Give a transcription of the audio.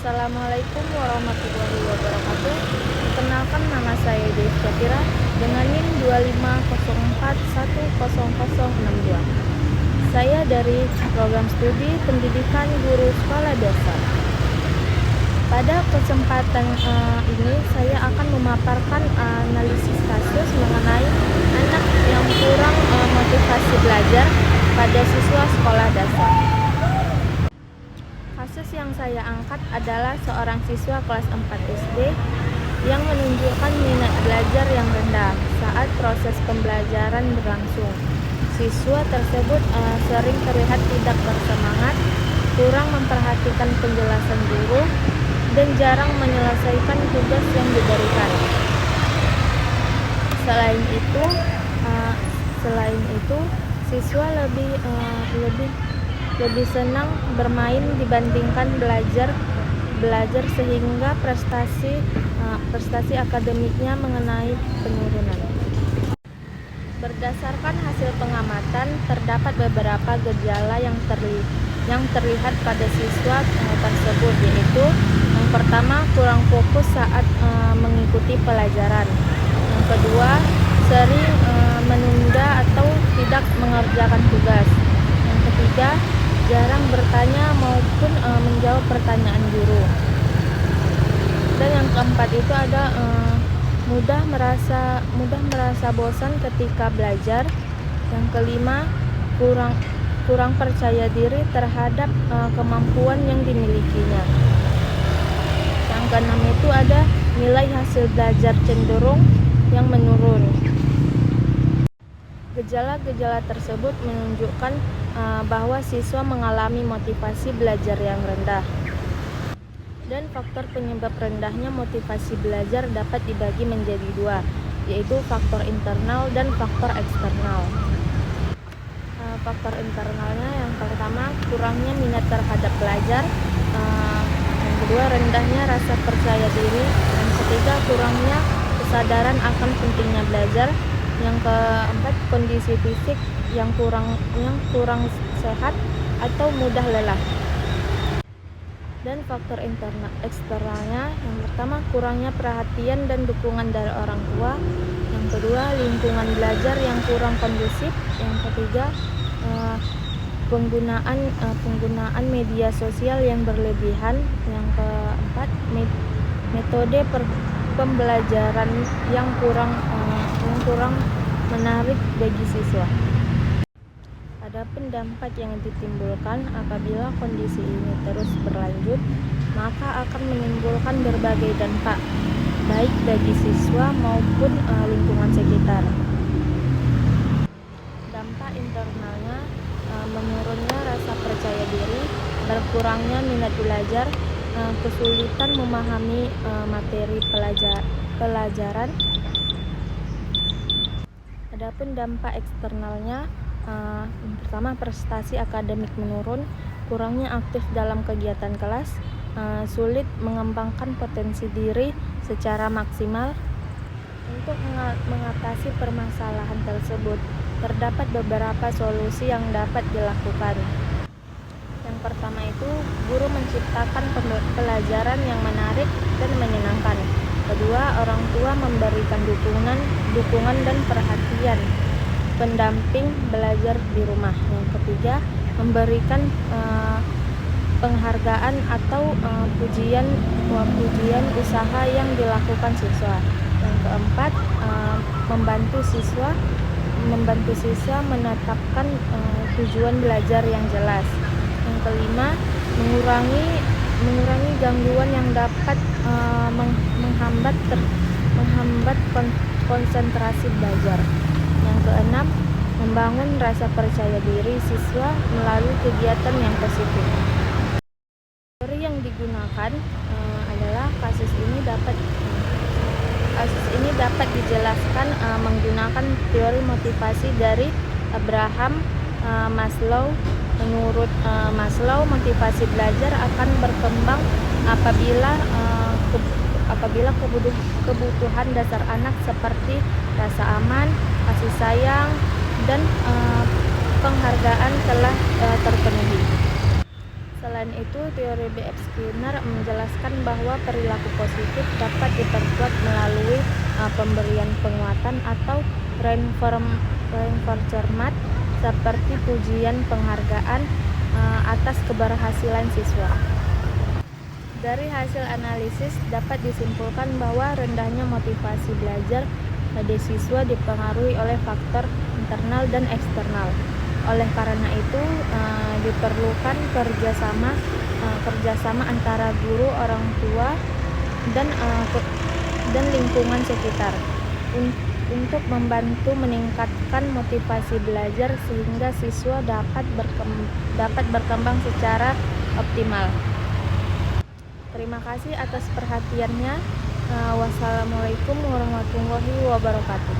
Assalamualaikum warahmatullahi wabarakatuh. Perkenalkan, nama saya Devi Syafira dengan NIM 250410062. Saya dari program studi pendidikan guru sekolah dasar. Pada kesempatan ini saya akan memaparkan analisis kasus mengenai anak yang kurang motivasi belajar pada siswa sekolah dasar. Kasus yang saya angkat adalah seorang siswa kelas 4 SD yang menunjukkan minat belajar yang rendah saat proses pembelajaran berlangsung. Siswa tersebut sering terlihat tidak bersemangat, kurang memperhatikan penjelasan guru, dan jarang menyelesaikan tugas yang diberikan. Selain itu, siswa lebih senang bermain dibandingkan belajar sehingga prestasi akademiknya mengenai penurunan. Berdasarkan hasil pengamatan, terdapat beberapa gejala yang terlihat pada siswa tersebut, yaitu yang pertama, kurang fokus saat mengikuti pelajaran. Yang kedua, sering menunda atau tidak mengerjakan tugas. Yang ketiga, jarang bertanya maupun menjawab pertanyaan guru. Dan yang keempat itu ada mudah merasa bosan ketika belajar. Yang kelima, kurang percaya diri terhadap kemampuan yang dimilikinya. Yang keenam itu ada nilai hasil belajar cenderung yang menurun. Gejala-gejala tersebut menunjukkan bahwa siswa mengalami motivasi belajar yang rendah. Dan faktor penyebab rendahnya motivasi belajar dapat dibagi menjadi dua, yaitu faktor internal dan faktor eksternal. Faktor internalnya yang pertama, kurangnya minat terhadap belajar. Yang kedua, rendahnya rasa percaya diri. Yang ketiga, kurangnya kesadaran akan pentingnya belajar. Yang keempat, kondisi fisik yang kurang sehat atau mudah lelah. Dan faktor eksternalnya yang pertama, kurangnya perhatian dan dukungan dari orang tua. Yang kedua, lingkungan belajar yang kurang kondusif. Yang ketiga, penggunaan media sosial yang berlebihan. Yang keempat, metode pembelajaran yang kurang menarik bagi siswa. Adapun dampak yang ditimbulkan apabila kondisi ini terus berlanjut, maka akan menimbulkan berbagai dampak, baik bagi siswa maupun lingkungan sekitar. Dampak internalnya, menurunnya rasa percaya diri, berkurangnya minat belajar, kesulitan memahami materi pelajaran. Adapun dampak eksternalnya, yang pertama, prestasi akademik menurun, kurangnya aktif dalam kegiatan kelas, sulit mengembangkan potensi diri secara maksimal. Untuk mengatasi permasalahan tersebut, terdapat beberapa solusi yang dapat dilakukan. Yang pertama itu, guru menciptakan pelajaran yang menarik dan menyenangkan. Kedua, orang tua memberikan dukungan dan perhatian pendamping belajar di rumah. Yang ketiga, memberikan penghargaan atau pujian usaha yang dilakukan siswa. Yang keempat, membantu siswa menetapkan tujuan belajar yang jelas. Yang kelima, mengurangi gangguan yang dapat menghambat konsentrasi belajar. Yang keenam, membangun rasa percaya diri siswa melalui kegiatan yang positif. Teori yang digunakan adalah kasus ini dapat dijelaskan menggunakan teori motivasi dari Abraham Maslow. Menurut Maslow, motivasi belajar akan berkembang apabila kebutuhan dasar anak seperti rasa aman, kasih sayang, dan penghargaan telah terpenuhi. Selain itu, teori B.F. Skinner menjelaskan bahwa perilaku positif dapat diperkuat melalui pemberian penguatan atau reinforcement seperti pujian penghargaan atas keberhasilan siswa. Dari hasil analisis dapat disimpulkan bahwa rendahnya motivasi belajar pada siswa dipengaruhi oleh faktor internal dan eksternal. Oleh karena itu, diperlukan kerjasama antara guru, orang tua, dan lingkungan sekitar untuk membantu meningkatkan motivasi belajar sehingga siswa dapat berkembang secara optimal. Terima kasih atas perhatiannya. Wassalamualaikum warahmatullahi wabarakatuh.